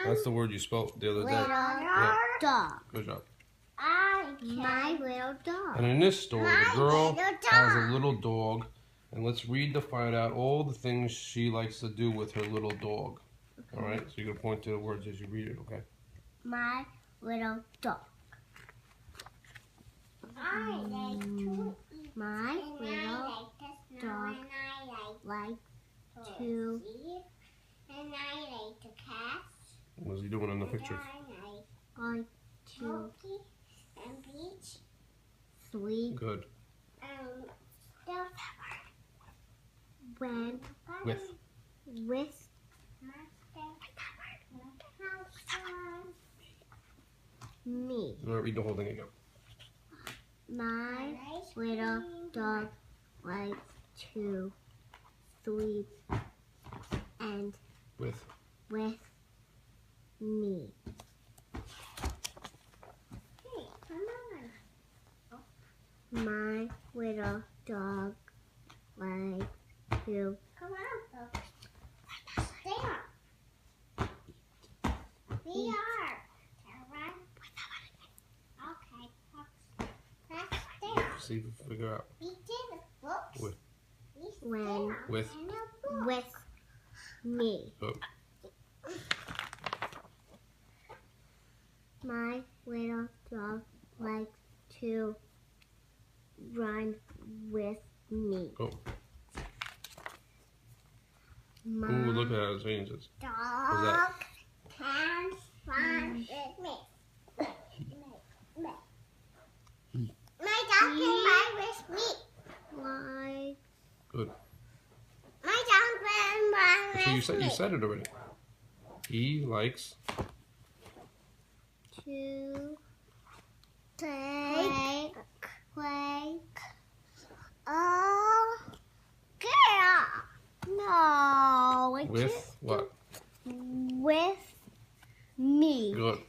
That's the word you spelled the other day. Little Yeah. dog. Good job. My little dog. And in this story, the girl has a little dog. And let's read to find out all the things she likes to do with her little dog. Okay. All right? So you're going to point to the words as you read it, okay? My little dog. I like to eat. My little dog likes to and I like to catch. What is he doing in the picture? like to Monkey and beach. sleep Good. Stuff. when With. me. All right, read the whole thing again. My little dog likes to sleep and With. me. Hey, come on. My little dog likes to Come on. Stay on. We are. Alright. Okay. Let's stay on. See if you figure out. We did the books. With. We stay When. on With. in the book. with me. Oh. My little dog likes to run with me. Oh. My Ooh, look at how it changes. Dog can run with me. My dog can run with me. like Good. My dog can run So with me. you said it already. He likes. to Play. play. Oh, girl. No, it's With what? with me. Good.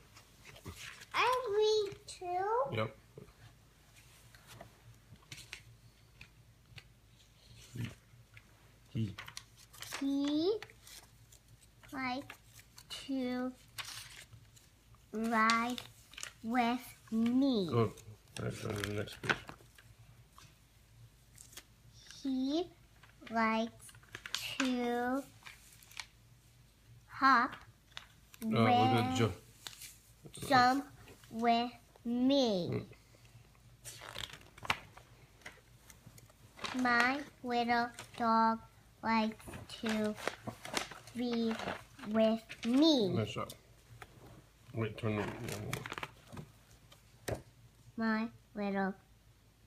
I read too. Yep. He. He likes to ride with me. Good. All right, go to the next page. He likes to hop Look at with Joe. jump with me. My little dog likes to be with me. Nice job. Wait, turn the. My little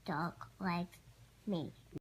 dog likes me.